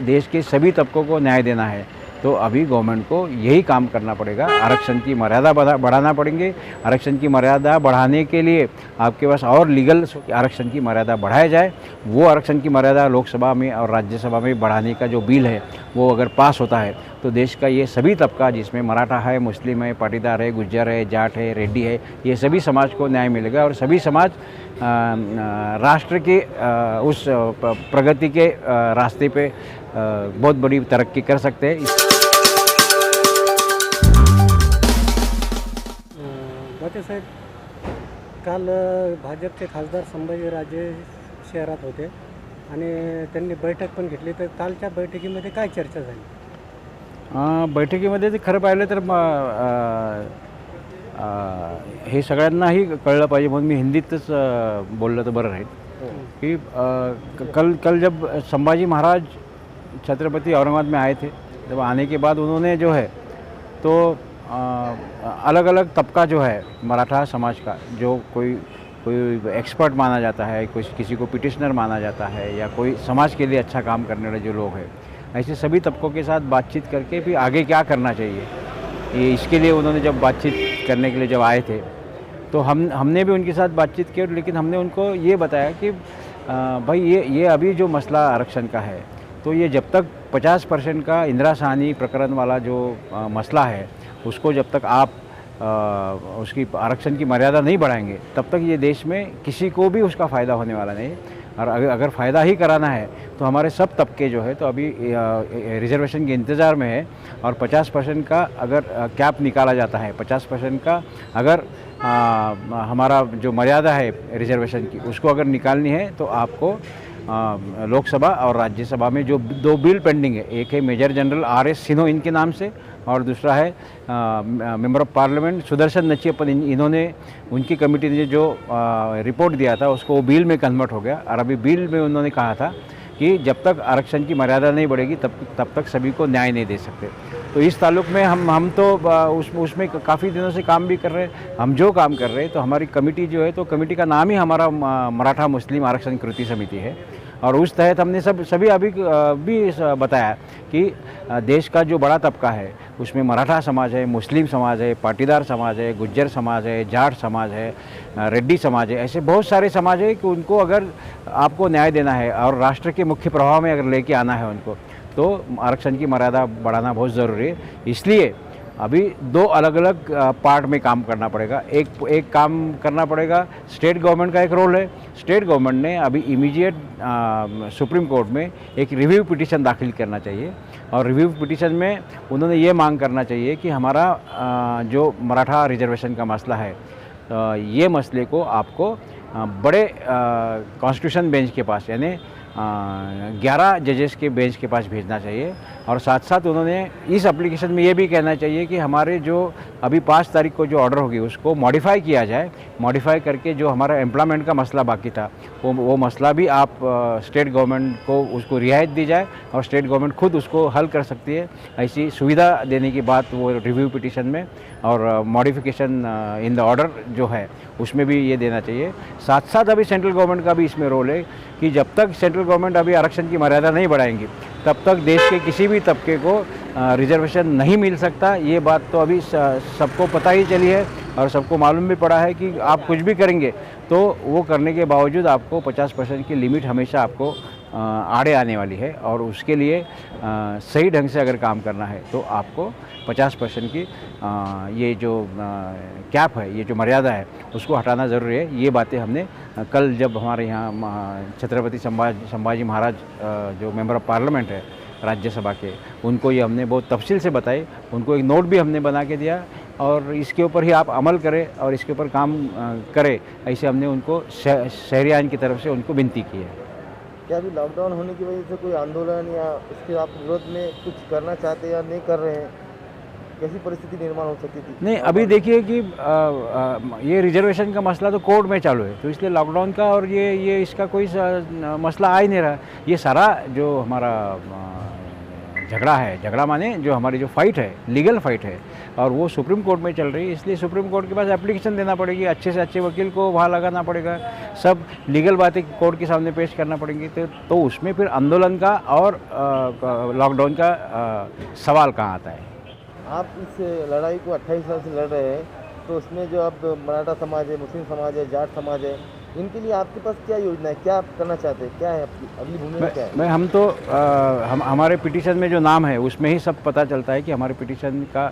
देश के सभी तबकों को न्याय देना है तो अभी गवर्नमेंट को यही काम करना पड़ेगा। आरक्षण की मर्यादा बढ़ाना पड़ेंगे। आरक्षण की मर्यादा बढ़ाने के लिए आपके पास और लीगल आरक्षण की मर्यादा बढ़ाया जाए। वो आरक्षण की मर्यादा लोकसभा में और राज्यसभा में बढ़ाने का जो बिल है वो अगर पास होता है तो देश का ये सभी तबका, जिसमें मराठा है, मुस्लिम है, पाटीदार है, गुज्जर है, जाट है, रेड्डी है, ये सभी समाज को न्याय मिलेगा और सभी समाज राष्ट्र के उस प्रगति के रास्ते पे बहुत बड़ी तरक्की कर सकते हैं। मोठे साहेब, काल भाजपचे खासदार संभाजीराजे शहरात होते आणि त्यांनी बैठक पण घेतली, तर कालच्या बैठकीमध्ये काय चर्चा झाली? बैठकीमध्ये ते खरं पाहिलं तर हे सगळ्यांनाही कळलं पाहिजे म्हणून मी हिंदीतच बोललं तर बरं राहील कि कल जब संभाजी महाराज छत्रपति औरंगाबाद में आए थे, जब आने के बाद उन्होंने जो है तो अलग अलग तबका जो है मराठा समाज का, जो कोई एक्सपर्ट माना जाता है, किसी को पिटिशनर माना जाता है, या कोई समाज के लिए अच्छा काम करने वाले जो लोग हैं, ऐसे सभी तबकों के साथ बातचीत करके भी आगे क्या करना चाहिए, ये इसके लिए उन्होंने जब बातचीत करने के लिए जब आए थे तो हमने भी उनके साथ बातचीत की। लेकिन हमने उनको ये बताया कि भाई ये अभी जो मसला आरक्षण का है तो ये जब तक 50% का इंदिरा साहनी प्रकरण वाला जो मसला है उसको जब तक आप उसकी आरक्षण की मर्यादा नहीं बढ़ाएंगे तब तक ये देश में किसी को भी उसका फ़ायदा होने वाला नहीं। और अगर फ़ायदा ही कराना है तो हमारे सब तबके जो है तो अभी रिजर्वेशन के इंतज़ार में है। और 50% का अगर कैप निकाला जाता है, 50% का अगर हमारा जो मर्यादा है रिजर्वेशन की उसको अगर निकालनी है तो आपको लोकसभा और राज्यसभा में जो 2 बिल पेंडिंग है, एक है मेजर जनरल RS सिन्हो इनके नाम से और दूसरा है member of parliament Sudarshan Nachiappan, इन्होंने उनकी कमेटी ने जो रिपोर्ट दिया था उसको वो बिल में कन्वर्ट हो गया। और अभी बिल में उन्होंने कहा था कि जब तक आरक्षण की मर्यादा नहीं बढ़ेगी तब तक सभी को न्याय नहीं दे सकते। तो इस ताल्लुक में हम तो उसमें काफ़ी दिनों से काम भी कर रहे हैं। हम जो काम कर रहे हैं तो हमारी कमेटी जो है तो कमेटी का नाम ही हमारा मराठा मुस्लिम आरक्षण कृति समिति है और उस तहत हमने सभी अभी भी बताया कि देश का जो बड़ा तबका है उसमें मराठा समाज है, मुस्लिम समाज है, पाटीदार समाज है, गुज्जर समाज है, जाट समाज है, रेड्डी समाज है, ऐसे बहुत सारे समाज है कि उनको अगर आपको न्याय देना है और राष्ट्र के मुख्य प्रवाह में अगर लेके आना है उनको तो आरक्षण की मर्यादा बढ़ाना बहुत ज़रूरी है। इसलिए अभी 2 अलग अलग पार्ट में काम करना पड़ेगा। एक काम करना पड़ेगा, स्टेट गवर्नमेंट का एक रोल है। स्टेट गवर्नमेंट ने अभी इमीडिएट सुप्रीम कोर्ट में एक रिव्यू पिटीशन दाखिल करना चाहिए और रिव्यू पिटीशन में उन्होंने ये मांग करना चाहिए कि हमारा जो मराठा रिजर्वेशन का मसला है ये मसले को आपको बड़े कॉन्स्टिट्यूशन बेंच के पास यानी 11 जजेस के बेंच के पास भेजना चाहिए। और साथ साथ उन्होंने इस एप्लीकेशन में ये भी कहना चाहिए कि हमारे जो अभी 5 तारीख को जो ऑर्डर होगी उसको मॉडिफाई किया जाए, मॉडिफाई करके जो हमारा एम्प्लॉयमेंट का मसला बाकी था वो मसला भी आप स्टेट गवर्नमेंट को उसको रियायत दी जाए और स्टेट गवर्नमेंट खुद उसको हल कर सकती है। ऐसी सुविधा देने की बात वो रिव्यू पिटीशन में और मॉडिफिकेशन इन द ऑर्डर जो है उसमें भी ये देना चाहिए। साथ साथ अभी सेंट्रल गवर्नमेंट का भी इसमें रोल है कि जब तक सेंट्रल गवर्नमेंट अभी आरक्षण की मर्यादा नहीं बढ़ाएंगी तब तक देश के किसी भी तबके को रिजर्वेशन नहीं मिल सकता। ये बात तो अभी सबको पता ही चली है और सबको मालूम भी पड़ा है कि आप कुछ भी करेंगे तो वो करने के बावजूद आपको 50% की लिमिट हमेशा आपको आड़े आने वाली है। और उसके लिए सही ढंग से अगर काम करना है तो आपको 50% की ये जो कैप है, ये जो मर्यादा है उसको हटाना ज़रूरी है। ये बातें हमने कल जब हमारे यहाँ छत्रपति संभाजी महाराज जो मेंबर ऑफ पार्लियामेंट है राज्यसभा के, उनको ये हमने बहुत तफसील से बताई। उनको एक नोट भी हमने बना के दिया और इसके ऊपर ही आप अमल करें और इसके ऊपर काम करें, ऐसे हमने उनको शहरियान की तरफ से उनको विनती की है। क्या अभी लॉकडाउन होने की वजह से कोई आंदोलन या उसके आप विरोध में कुछ करना चाहते हैं या नहीं कर रहे हैं, कैसी परिस्थिति निर्माण हो सकती थी? नहीं, अभी देखिए कि ये रिजर्वेशन का मसला तो कोर्ट में चालू है तो इसलिए लॉकडाउन का और ये इसका कोई मसला आ ही नहीं रहा। ये सारा जो हमारा झगड़ा है, झगड़ा माने जो हमारी जो फाइट है, लीगल फाइट है, और वो सुप्रीम कोर्ट में चल रही है। इसलिए सुप्रीम कोर्ट के पास एप्लीकेशन देना पड़ेगी, अच्छे से अच्छे वकील को वहाँ लगाना पड़ेगा, सब लीगल बातें कोर्ट के सामने पेश करना पड़ेंगी। तो उसमें फिर आंदोलन का और लॉकडाउन का सवाल कहाँ आता है। आप इस लड़ाई को 28 साल से लड़ रहे हैं, तो उसमें जो आप मराठा समाज है, मुस्लिम समाज है, जाट समाज है, इनके लिए आपके पास क्या योजना है, क्या आप करना चाहते हैं, क्या है आपकी अगली भूमिका क्या है? मैं हम तो हमारे पिटीशन में जो नाम है उसमें ही सब पता चलता है कि हमारे पिटीशन का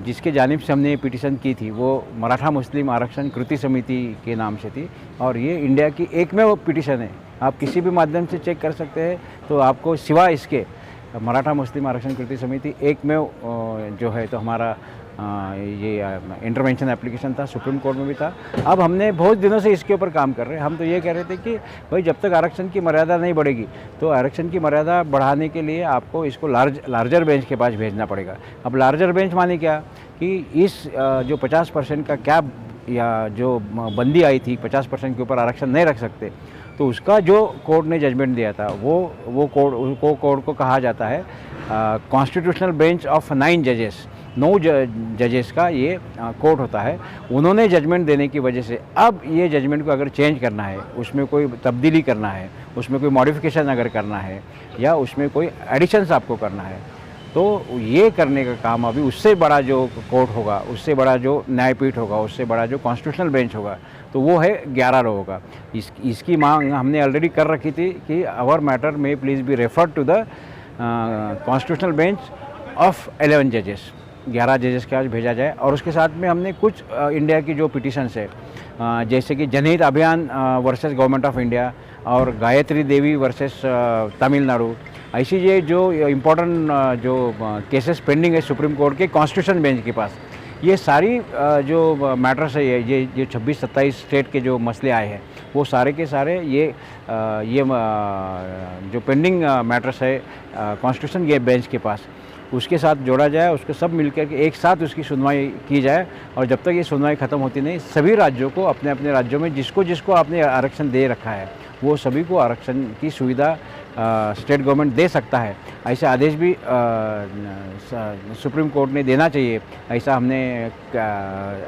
जिसके जानिब से हमने ये पिटीशन की थी वो मराठा मुस्लिम आरक्षण कृति समिति के नाम से थी, और ये इंडिया की एकमेव पिटीशन है। आप किसी भी माध्यम से चेक कर सकते हैं, तो आपको सिवाय इसके मराठा मुस्लिम आरक्षण कृति समिति एकमेव जो है तो हमारा ये इंटरवेंशन एप्लीकेशन था, सुप्रीम कोर्ट में भी था। अब हमने बहुत दिनों से इसके ऊपर काम कर रहे हैं। हम तो ये कह रहे थे कि भाई जब तक आरक्षण की मर्यादा नहीं बढ़ेगी तो आरक्षण की मर्यादा बढ़ाने के लिए आपको इसको लार्जर बेंच के पास भेजना पड़ेगा। अब लार्जर बेंच माने क्या कि इस जो 50% का कैप या जो बंदी आई थी 50% के ऊपर आरक्षण नहीं रख सकते, तो उसका जो कोर्ट ने जजमेंट दिया था वो कोर्ट को कहा जाता है कॉन्स्टिट्यूशनल बेंच ऑफ 9 जजेस, 9 जजेस का ये कोर्ट होता है। उन्होंने जजमेंट देने की वजह से अब ये जजमेंट को अगर चेंज करना है, उसमें कोई तब्दीली करना है, उसमें कोई मॉडिफिकेशन अगर करना है या उसमें कोई एडिशंस आपको करना है, तो ये करने का काम अभी उससे बड़ा जो कोर्ट होगा, उससे बड़ा जो न्यायपीठ होगा, उससे बड़ा जो कॉन्स्टिट्यूशनल बेंच होगा, तो वो है 11 लोगों का। इसकी मांग हमने ऑलरेडी कर रखी थी कि आवर मैटर में please be referred to the constitutional bench of 11 जजेस, 11 जजेस के आज भेजा जाए। और उसके साथ में हमने कुछ इंडिया की जो पिटिशन्स है, जैसे कि जनहित अभियान वर्सेस गवर्नमेंट ऑफ इंडिया और गायत्री देवी वर्सेस तमिलनाडु, ऐसी ये जो इम्पोर्टेंट जो केसेस पेंडिंग है सुप्रीम कोर्ट के कॉन्स्टिट्यूशन बेंच के पास, ये सारी जो मैटर्स है, ये 26-27 स्टेट के जो मसले आए हैं, वो सारे के सारे ये जो पेंडिंग मैटर्स है कॉन्स्टिट्यूशन के बेंच के पास, उसके साथ जोड़ा जाए, उसको सब मिलकर के एक साथ उसकी सुनवाई की जाए। और जब तक ये सुनवाई ख़त्म होती नहीं, सभी राज्यों को अपने अपने राज्यों में जिसको आपने आरक्षण दे रखा है वो सभी को आरक्षण की सुविधा स्टेट गवर्नमेंट दे सकता है। ऐसे आदेश भी सुप्रीम कोर्ट ने देना चाहिए, ऐसा हमने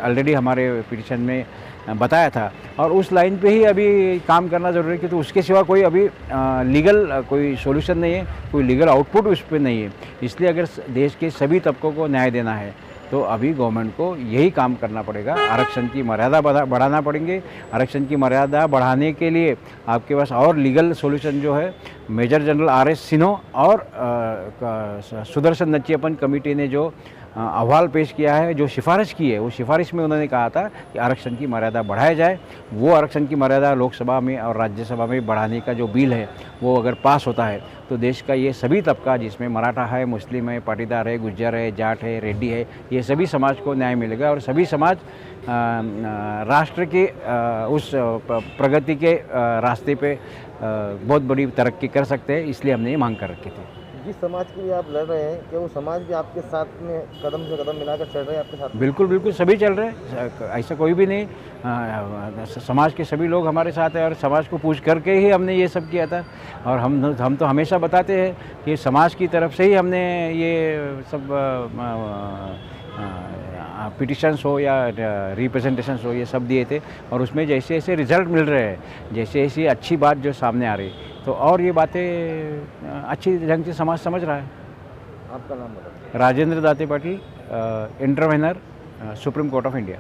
ऑलरेडी हमारे पिटीशन में बताया था। और उस लाइन पे ही अभी काम करना ज़रूरी है, क्योंकि उसके सिवा कोई अभी लीगल कोई सॉल्यूशन नहीं है, कोई लीगल आउटपुट उस पर नहीं है। इसलिए अगर देश के सभी तबकों को न्याय देना है तो अभी गवर्नमेंट को यही काम करना पड़ेगा, आरक्षण की मर्यादा बढ़ाना पड़ेंगे। आरक्षण की मर्यादा बढ़ाने के लिए आपके पास और लीगल सॉल्यूशन जो है, मेजर जनरल RS सिन्हा और सुदर्शन नचियप्पन कमेटी ने जो अहवाल पेश किया है, जो सिफारिश की है, वो सिफारिश में उन्होंने कहा था कि आरक्षण की मर्यादा बढ़ाया जाए। वो आरक्षण की मर्यादा लोकसभा में और राज्यसभा में बढ़ाने का जो बिल है वो अगर पास होता है तो देश का ये सभी तबका, जिसमें मराठा है, मुस्लिम है, पाटीदार है, गुज्जर है, जाट है, रेड्डी है, ये सभी समाज को न्याय मिलेगा और सभी समाज राष्ट्र के उस प्रगति के रास्ते पे बहुत बड़ी तरक्की कर सकते हैं। इसलिए हमने ये मांग कर रखी थी। जिस समाज के लिए आप लड़ रहे हैं, क्या वो समाज भी आपके साथ में कदम से कदम मिलाकर चल रहे हैं आपके साथ? बिल्कुल बिल्कुल, सभी चल रहे हैं, ऐसा कोई भी नहीं। समाज के सभी लोग हमारे साथ हैं और समाज को पूछ करके ही हमने ये सब किया था। और हम तो हमेशा बताते हैं कि समाज की तरफ से ही हमने ये सब पिटिशन्स हो या रिप्रेजेंटेशंस हो, ये सब दिए थे। और उसमें जैसे जैसे रिजल्ट मिल रहे हैं, जैसे जैसे अच्छी बात जो सामने आ रही, तो और ये बातें अच्छी ढंग से समाज समझ रहा है। आपका नाम बताइए। राजेंद्र दाते Patil, intervener, supreme court of India.